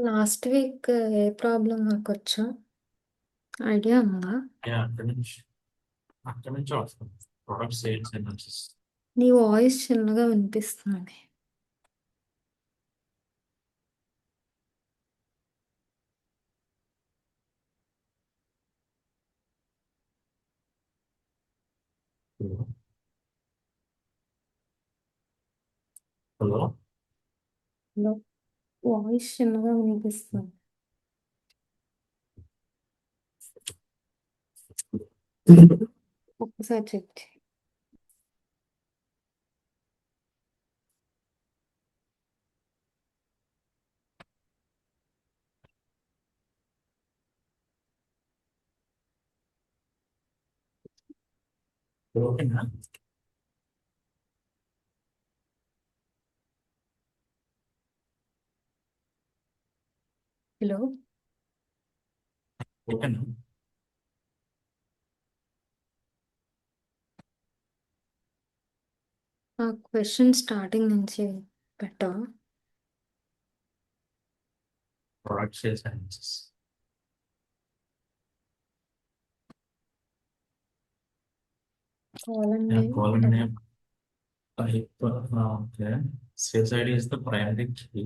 Last week ఏ problem నాకొచ్చా idea ఉందా? అక్కడి నుంచి వస్తుంది. Product sales analysis. నీ వాయిస్ చిన్నగా వినిపిస్తుంది. హలో. హలో, వాయిస్ చిన్నగా వినిపిస్తుంది. ఒక్కసారి చెక్ చేయి. ఓకేనా? హలో, ఓకేనా? ఆ క్వశ్చన్ స్టార్టింగ్ నుంచి పెట్టవా? Product sales analysis. Column Yeah, name column ఎలా? name type. Okay. Sales ID is the primary key.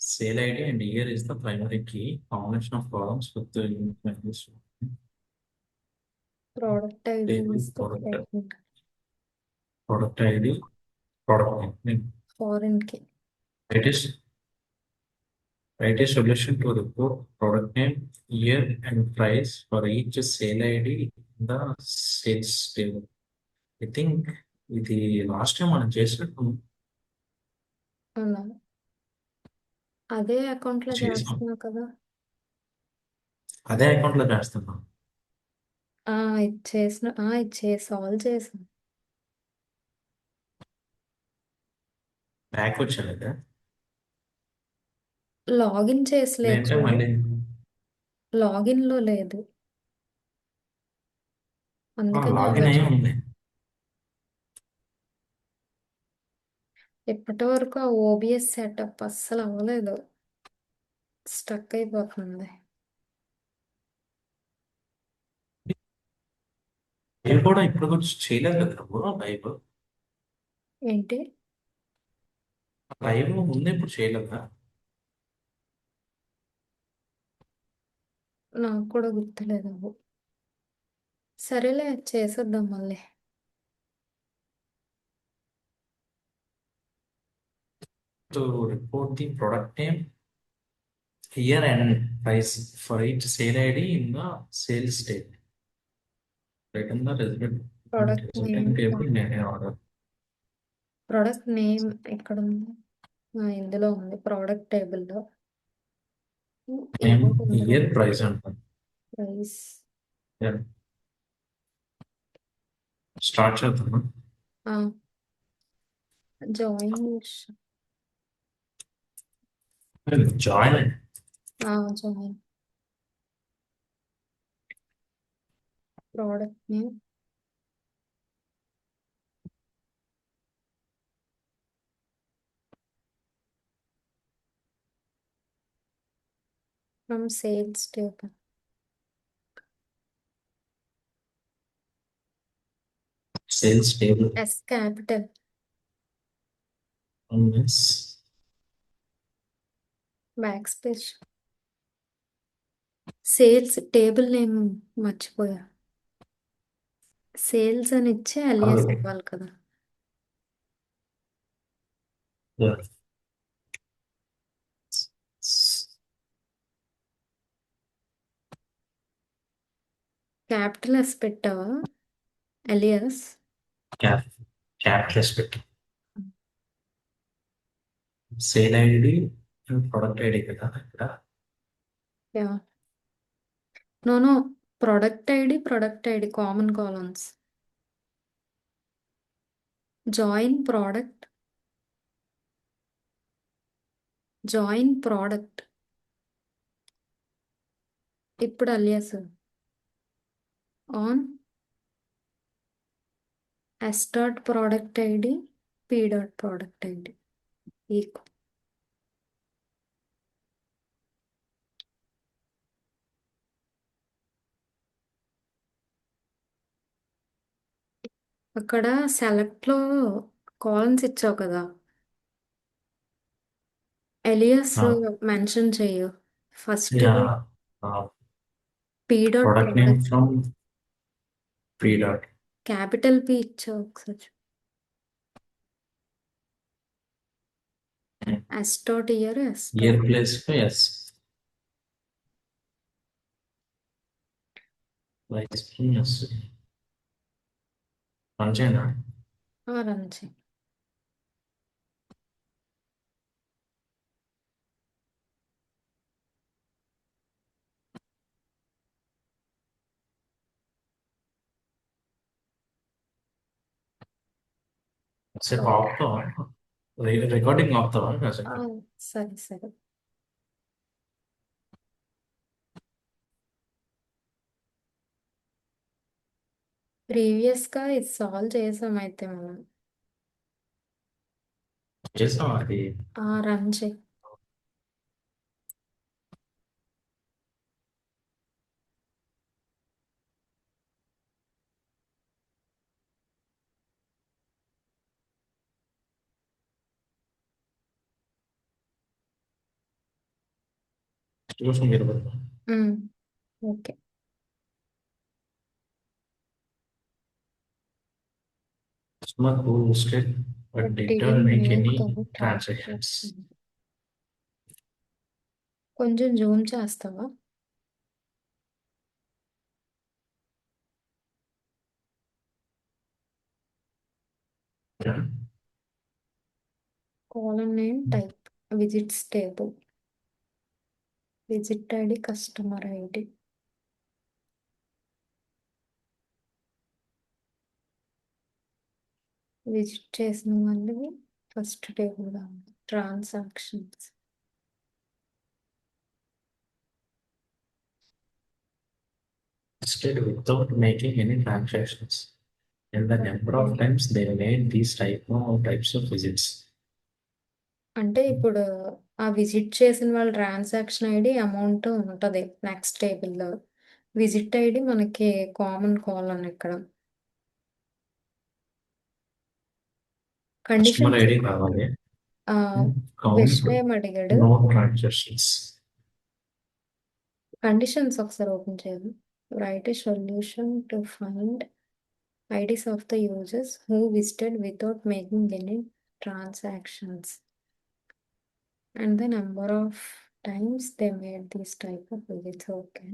Sale ID and year is the primary key. Combination of columns with the unique values. Product ID Table is product ID, product name. Foreign కి. It is write a solution to report product name, year, and price for each sale ID in the sales table. I think ఇది last time మనం చేసినట్టు అవునా, అదే account లో చేసాం. చేస్తున్నా కదా. అదే అకౌంట్ లో చేస్తున్నాం. ఇది సాల్వ్ చేసాను. బ్యాక్ వచ్చాను. లాగిన్ చేసలేదు లేదంటే చూడు, మళ్ళీ లాగిన్ లో లేదు, అందుకని అలా లాగిన్ అయ్యి ఉంది. ఇప్పటి వరకు ఆ ఓబిఎస్ సెటప్ అస్సలు అవ్వలేదు, స్టక్ అయిపోతుంది. నేను కూడా ఇప్పుడు వచ్చి చేయలేదు కదా నువ్వు లైవ్. ఏంటి? లైవ్ ముందే ఇప్పుడు చేయలేదా? నాకు కూడా గుర్తులేదు అవ్వు. సరేలే, చేసేద్దాం మళ్ళీ. To report the product name, year and price for each sale ID in the sales table. Return the product name, resulting table నేనే ఆర్డర్. ప్రోడక్ట్ నేమ్ ఎక్కడ ఉంది? ఇందులో ఉంది, ప్రోడక్ట్ టేబుల్లో. నేమ్, ఏదో ఇందులో ఇయర్, ప్రైస్ అంటాను. ప్రైస్. స్టార్ట్ చేద్దామా? Join join. Join product name from sales table. Sales table. Yes capital. Back space. Sales table name మర్చిపోయా, సేల్స్ అని ఇచ్చి అలియాస్ ఇవ్వాలి కదా. క్యాపిటల్ ఎస్ పెట్టావా అలియాస్? క్యాపిటల్స్ పెట్టి sale ID and product ID కదా ఇక్కడ. Yeah, no product ID common columns. Join product ఇప్పుడు alias on S dot product ID p. Product ID equal అక్కడ సెలెక్ట్ లో కాలమ్స్ ఇచ్చావు కదా, ఎలియాస్ మెన్షన్ చెయ్యు. First Yeah. P dot Product name product, from P dot. Capital P ఇచ్చావు ఒకసారి. S dot year, S Year dot. place पे yes. Price पे yes. Run చేయనా? రన్ చేయి. సేపు ఆపుతావా? రికార్డింగ్ ఆపుతావా ఆ, కాసేపు? సరే సరే. ప్రీవియస్ గా ఇది సాల్వ్ చేసాం అయితే మనం. చేసాం అది. రన్ చేయి. డిస్ట్రిబ్యూషన్ మీరు um, okay. Customer who listed but but did not didn't make make any the transactions. Transaction. కొంచెం జూమ్ చేస్తావా? Yeah. Column name type, visits table, visit ID, customer ID. Visit చేసిన వాళ్ళవి ఫస్ట్ టేబుల్ కావాలి. Transactions. Listed without making any transactions. And the number of times they made these types of visits. అంటే ఇప్పుడు ఆ visit చేసిన వాళ్ళ transaction ID amount ఉంటుంది next టేబుల్లో. విజిట్ ఐడి మనకి కామన్ కాలమ్ ఇక్కడ. కస్టమర్ కండిషన్స్ ఐడి కావాలి. కౌంట్ విషయం అడిగాడు. No transactions. కండిషన్స్ ఒకసారి ఓపెన్ చేయాలి. Write a solution to find IDs of the users who visited without making any transactions and the number of times they made these type of visits. Okay,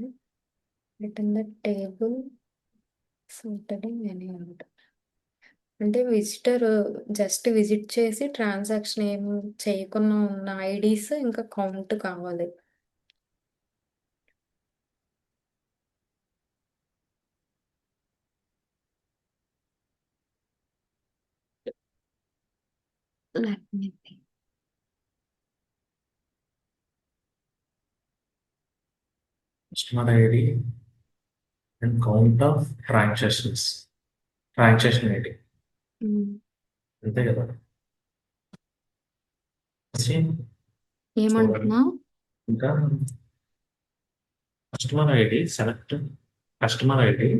return the table sorted in any order. అంటే visitor just visit చేసి transaction ఏం చేయకుండా ఉన్న IDs ఇంకా count కావాలి. Let me think. Customer ID and count of transactions. Transaction ID అంతే కదా. Same చూడండి. ఏమంటున్నావు? ఇంకా customer ID select customer ID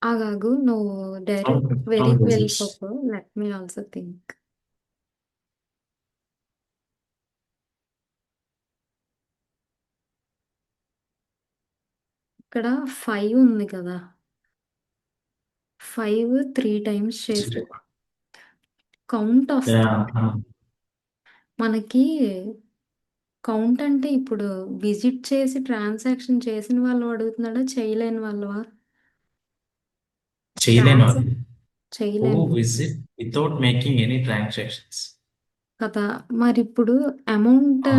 ఆగాగు, నువ్వు ఫ్రమ్ డైరెక్ట్ ఫ్రమ్ వెరీకి విజిట్స్. వెళ్ళిపోకు. Let me also think. ఇక్కడ 5 ఉంది కదా, 5 3 టైమ్స్ చేసి కౌంట్ వస్తుంది మనకి. కౌంట్ అంటే ఇప్పుడు విజిట్ చేసి ట్రాన్సాక్షన్ చేసిన వాళ్ళు అడుగుతున్నాడా, చేయలేని వాళ్ళవా? చేయలేని వాళ్ళు. హూ చేయలేని visit without making any transactions కదా. మరి ఇప్పుడు అమౌంట్,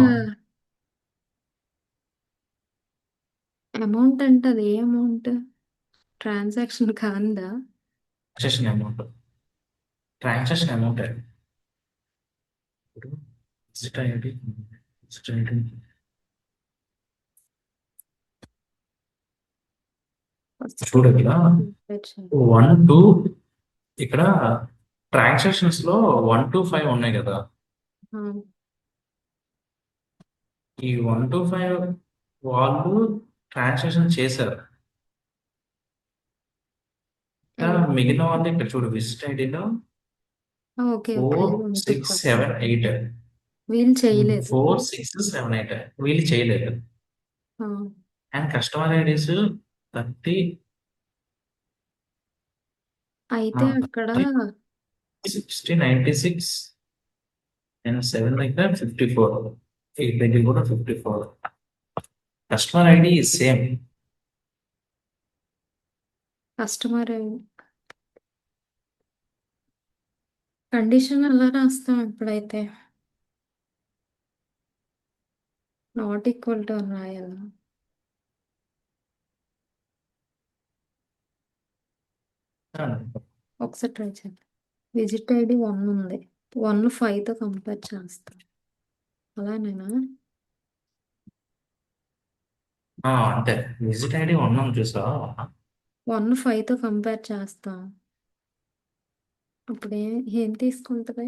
అమౌంట్ అంటే అది ఏ అమౌంట్? ట్రాన్సాక్షన్ కాందా? Transaction amount. ట్రాన్సాక్షన్ అమౌంట్ ఇప్పుడు విజిట్ ఐడి విజిట్ ఐడి చూడు ఇక్కడ 1 2 ఇక్కడ ట్రాన్సాక్షన్స్ లో 1 to 5 ఉన్నాయి కదా. ఈ 1 to 5 వాళ్ళు ట్రాన్సాక్షన్ చేశారు. మిగిలిన వాళ్ళు ఇక్కడ చూడు విజిట్ ఐడిలో ఓకే ఓకే 4, 6, 7, 8. వీళ్ళు చేయలేదు. 4, 6, 7, 8 వీళ్ళు చేయలేదు. ఆ, అండ్ కస్టమర్ ఐడీస్ 30, అయితే అక్కడ 60, 96 అండ్ 7 దగ్గర 54, 8 దగ్గర కూడా 54. Customer ID same. Customer condition ఎలా రాస్తాం ఇప్పుడైతే? నాట్ ఈక్వల్ టు అని రాయాలా? ఒకసారి ట్రై చేద్దాం. విజిట్ ఐడి 1 ఉంది, 1 5తో కంపేర్ చేస్తాం, అలానేనా? అంతే విజిట్ ఐడి ఉన్నాం చూసా. 1 5తో కంపేర్ చేస్తాం, అప్పుడు ఏం తీసుకుంటుంది?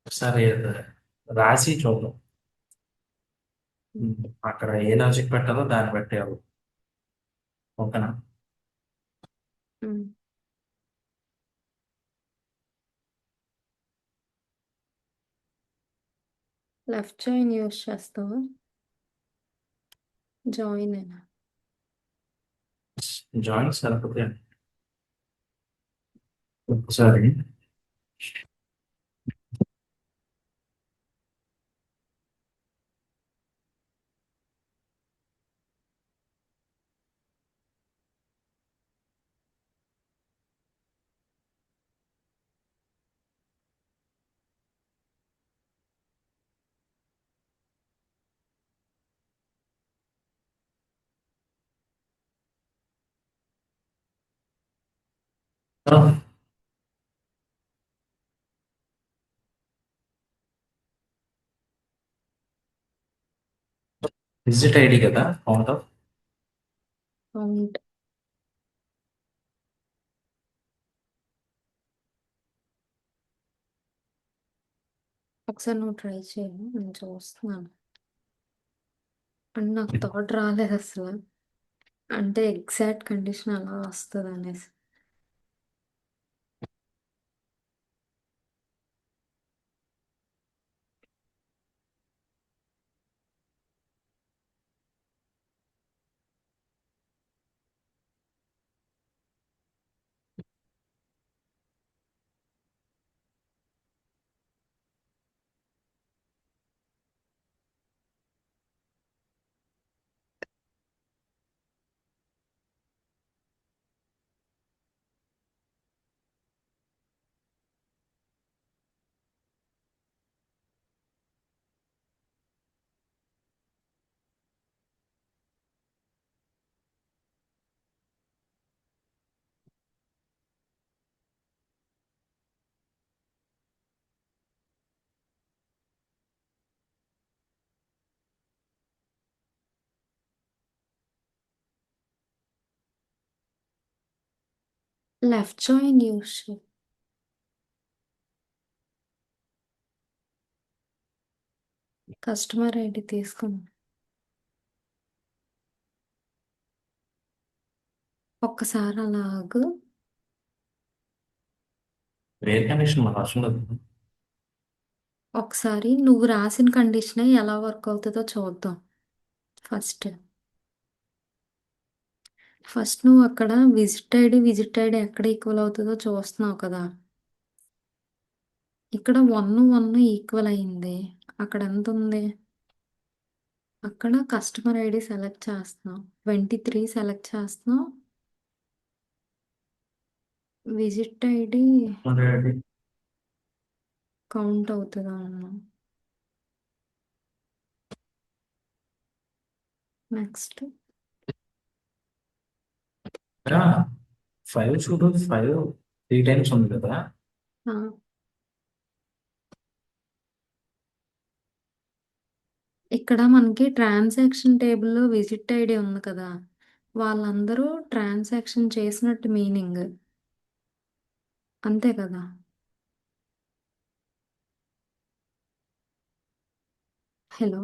ఒకసారి రాసి చూద్దాం. అక్కడ ఏ లాజిక్ పెట్టాలో దాన్ని బట్టి ఓకేనా. ఉమ్. లెఫ్ట్ జాయిన్ యూస్ చేస్తావా? జాయిన్ అయినా జాయిన్ సరిపోతే ఒకసారి విజిట్ ఐడి కదా కౌంట్ ఆఫ్. కౌంట్. ఒకసారి నువ్వు ట్రై చేయి, నేను చూస్తున్నాను. అండ్ నాకు థాట్ రాలేదు అసలు, అంటే ఎగ్జాక్ట్ కండిషన్ అలా వస్తుంది అనేసి. లెఫ్ట్ జాయిన్ యూస్ చేయి. కస్టమర్ ఐడి తీసుకుని ఒక్కసారి అలా ఆగు. వేర్ కండిషన్ మన అవసరం లేదు. ఒకసారి నువ్వు రాసిన కండిషనే ఎలా వర్క్ అవుతుందో చూద్దాం. ఫస్ట్ ఫస్ట్ నువ్వు అక్కడ విజిట్ ఐడి ఎక్కడ ఈక్వల్ అవుతుందో చూస్తున్నావు కదా. ఇక్కడ 1 1 ఈక్వల్ అయింది, అక్కడ ఎంత ఉంది? అక్కడ కస్టమర్ ఐడి సెలెక్ట్ చేస్తున్నావు, 23 సెలెక్ట్ చేస్తున్నావు. విజిట్ ఐడి కౌంట్ అవుతుందా అన్నావు. నెక్స్ట్ 5 చూడు, 5 3 టైమ్స్ ఉంది కదా. ఇక్కడ మనకి ట్రాన్సాక్షన్ టేబుల్లో విజిట్ ఐడి ఉంది కదా, వాళ్ళందరూ ట్రాన్సాక్షన్ చేసినట్టు మీనింగ్, అంతే కదా? హలో.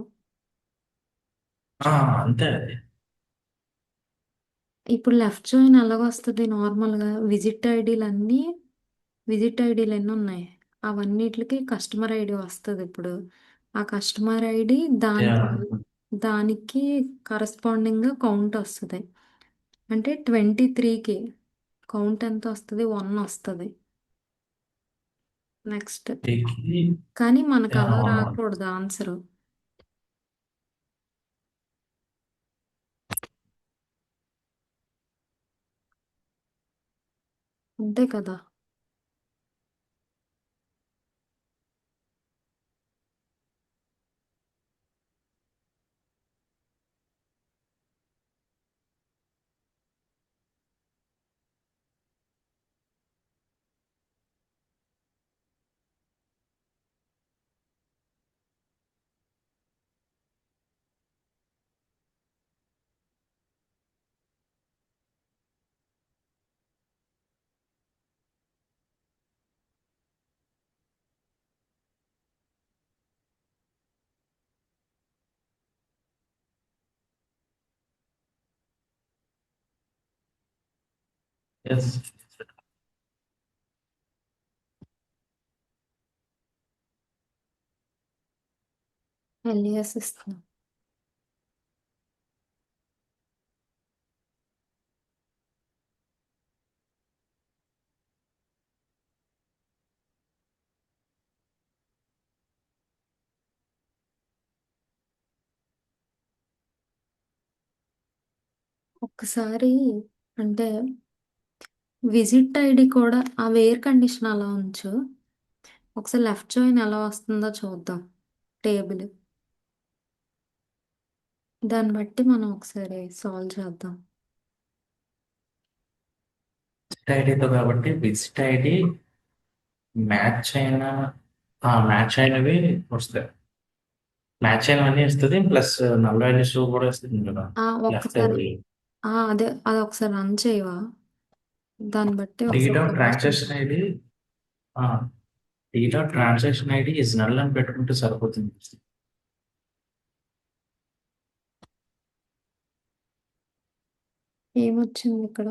అంతే అది. ఇప్పుడు లెఫ్ట్ జాయిన్ ఎలాగొస్తుంది నార్మల్గా విజిట్ ఐడీలు ఎన్ని ఉన్నాయి అవన్నిటికి కస్టమర్ ఐడి వస్తుంది ఇప్పుడు ఆ కస్టమర్ ఐడి దానికి కరస్పాండింగ్గా కౌంట్ వస్తుంది అంటే 23కి కౌంట్ ఎంత వస్తుంది 1 వస్తుంది నెక్స్ట్ కానీ మనకు అలా రాకూడదు ఆన్సర్ అంతే కదా ఎస్. ఎలియాస్ ఇస్తున్నాం ఒక్కసారి అంటే విజిట్ ఐడి కూడా ఆ వేర్ కండిషన్ అలా ఉంచు ఒకసారి లెఫ్ట్ జాయిన్ ఎలా వస్తుందో చూద్దాం టేబుల్ దాన్ని బట్టి మనం ఒకసారి సాల్వ్ చేద్దాం ఐడితో కాబట్టి విజిట్ ఐడి మ్యాచ్ అయినవి వస్తాయి. మ్యాచ్ అయినవన్నీ ఇస్తుంది ప్లస్ నల్ వాల్యూస్ కూడా ఇస్తుంది కదా లెఫ్ట్ ఒక్కసారి టేబుల్. అదే అది ఒకసారి రన్ చేయవా దాన్ని బట్టి డేట్ ఒకసారి of solution transaction ID date of transaction ID is null అని పెట్టుకుంటే సరిపోతుంది. ఏమొచ్చింది ఇక్కడ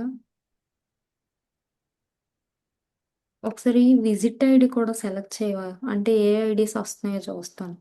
ఒకసారి విజిట్ ఐడి కూడా సెలెక్ట్ చేయవా అంటే ఏ ఐడీస్ వస్తున్నాయో చూస్తాను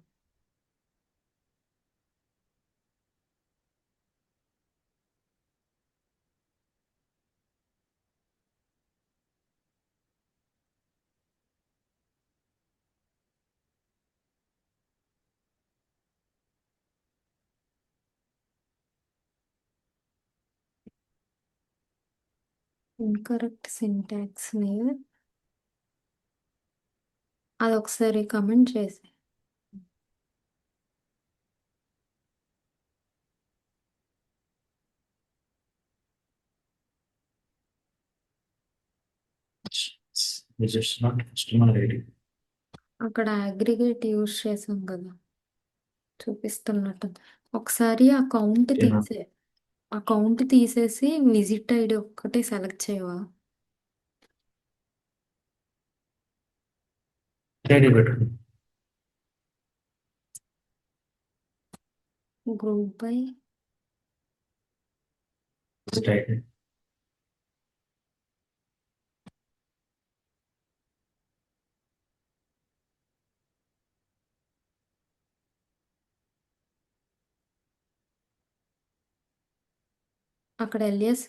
ఇన్కరెక్ట్ సింటాక్స్ నేమ్ అది ఒకసారి కమెంట్ చేసి ఇట్స్ నాట్ కస్టమర్ ఐడి. అక్కడ అగ్రిగేట్ యూజ్ చేసాం కదా చూపిస్తున్నట్టు ఒకసారి ఆ కౌంట్ తీసేసి విజిట్ ఐడి ఒక్కటి సెలెక్ట్ చేయవా ఐడి పెట్టుకుంది గ్రూప్ బై విజిట్ ఐడి. అక్కడ ఎలియస్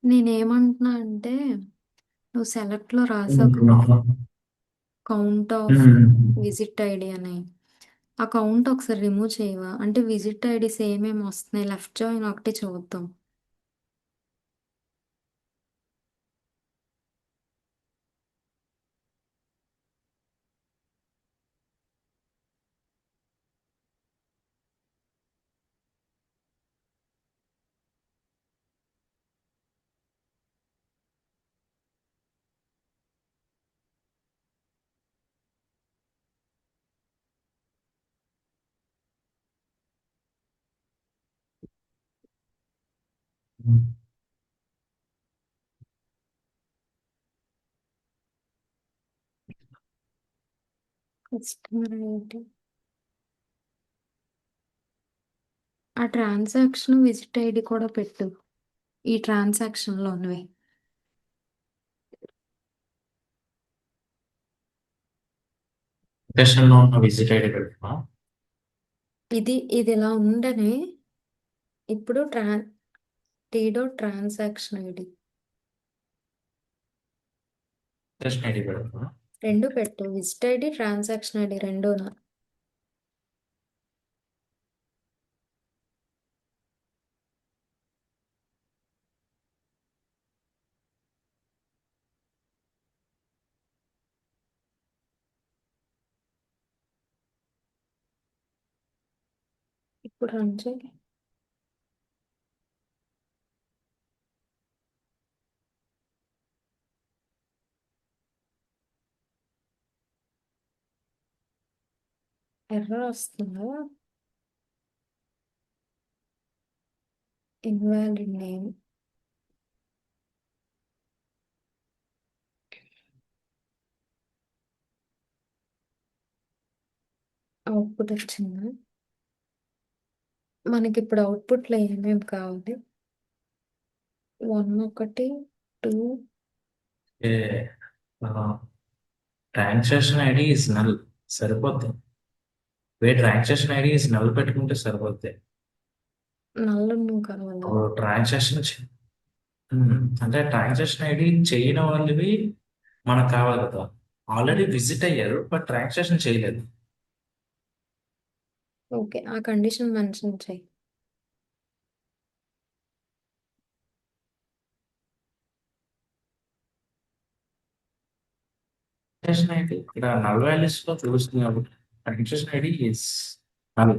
నేనేమంటున్నా అంటే నువ్వు సెలెక్ట్లో రాసావు కదా కౌంట్ ఆఫ్ విజిట్ ఐడి అని ఆ కౌంట్ ఒకసారి రిమూవ్ చేయవా అంటే విజిట్ ఐడీస్ ఏమేమి వస్తున్నాయి లెఫ్ట్ జాయిన్ ఒకటి చూద్దాం కస్టమర్ ఐడి. ఆ ట్రాన్సాక్షన్ విజిట్ ఐడి కూడా పెట్టు. ఈ ట్రాన్సాక్షన్లోనివి. లొకేషన్లో ఉన్న విజిట్ ఐడి పెట్టుకున్నా. ఇది ఇలా ఉండనే ఇప్పుడు టీడో ట్రాన్సాక్షన్ ఐడి లొకేషన్ ఐడి పెట్టుకున్నా. రెండు పెట్టు. విజిట్ ఐడి, ట్రాన్సాక్షన్ ఐడి రెండూనా. ఇప్పుడు రన్ చేయి. ఎర్రర్ వస్తుందా? Invalid name. అవుట్పుట్ వచ్చిందా? మనకి ఇప్పుడు అవుట్పుట్లో ఏమేమి కావాలి? 1 1 2. ట్రాన్సాక్షన్ ఐడి ఇస్ నల్ సరిపోద్ది. ట్రాన్సాక్షన్ ఐడి ఇస్ నల్ పెట్టుకుంటే సరిపోద్ది. నల్ల నువ్వు కావాలా? అప్పుడు ట్రాన్సాక్షన్ అంటే ట్రాన్సాక్షన్ ఐడి చేయని వాళ్ళవి మనకు కావాలి కదా. ఆల్రెడీ విజిట్ అయ్యారు బట్ ట్రాన్సాక్షన్ చేయలేదు. ఓకే, ఆ కండిషన్ మెన్షన్ చేయి. ట్రాన్సాక్షన్ ఐడి ఇక్కడ నల్ వాల్యూస్ లో చూస్తుంది కాబట్టి transaction ID is null.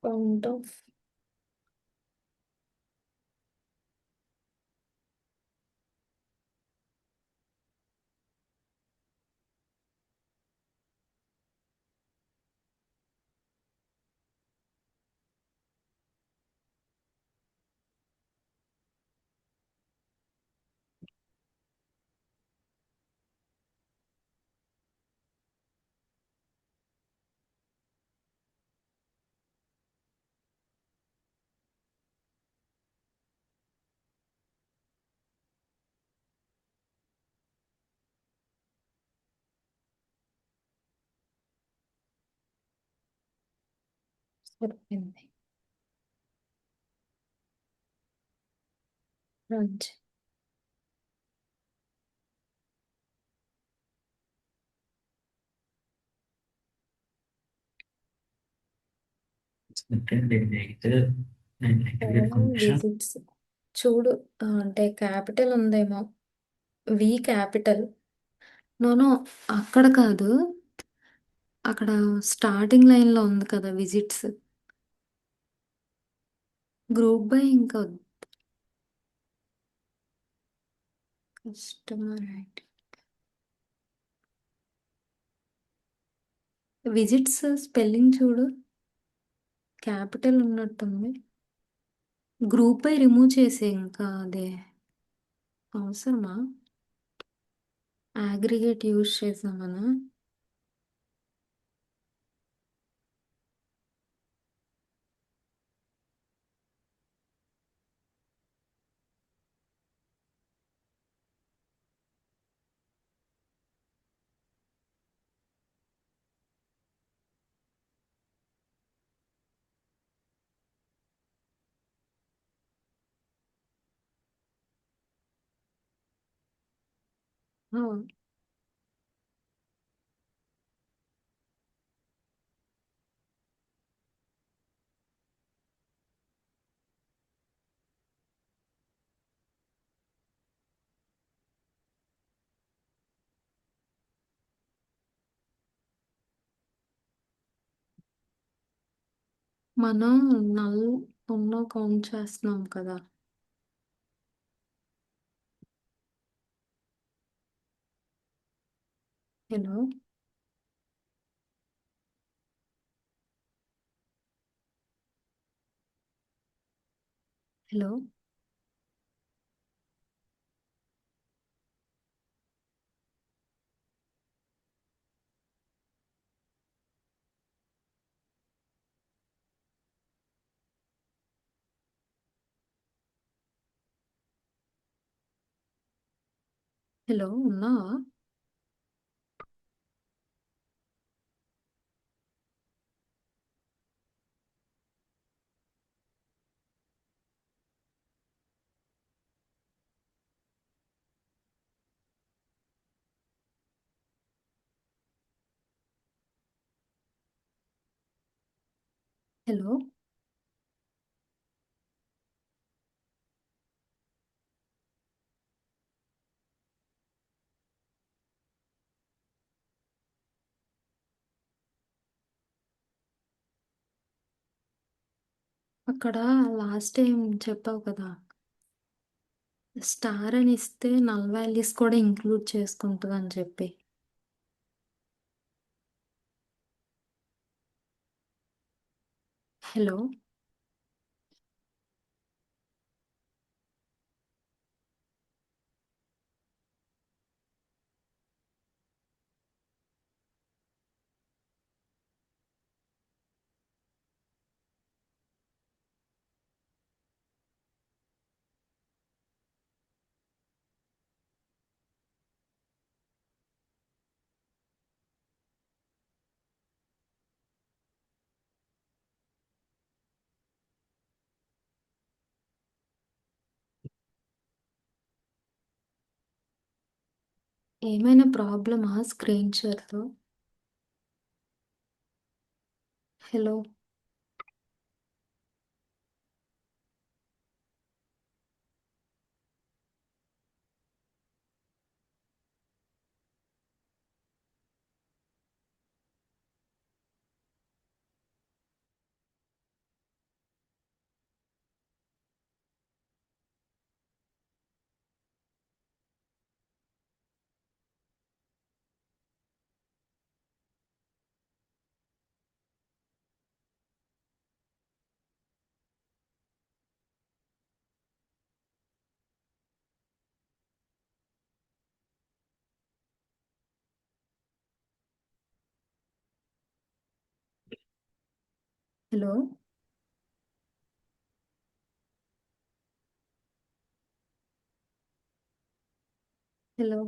Count of సరిపోయింది. రన్ చేయి. విజిట్స్ చూడు. అంటే క్యాపిటల్ ఉందేమో. వి క్యాపిటల్. నోనో, అక్కడ కాదు. అక్కడ స్టార్టింగ్ లైన్లో ఉంది కదా విజిట్స్. గ్రూప్ బై ఇంకా కస్టమర్ ఐడి. విజిట్స్ స్పెల్లింగ్ చూడు, క్యాపిటల్ ఉన్నట్టుంది. గ్రూప్ బై రిమూవ్ చేసే ఇంకా అదే అవసరమా? అగ్రిగేట్ యూజ్ చేసామనా? ఆ, మనం నల్ ఉన్న కౌంట్ చేస్తున్నాం కదా. హలో. హలో. హలో, ఉన్నావా? హలో. అక్కడ లాస్ట్ టైం చెప్పావు కదా, స్టార్ అని ఇస్తే నల్ వాల్యూస్ కూడా ఇంక్లూడ్ చేసుకుంటుంది అని చెప్పి. హలో. ఏమైనా ప్రాబ్లమా స్క్రీన్ షేర్తో? హలో. హలో. హలో.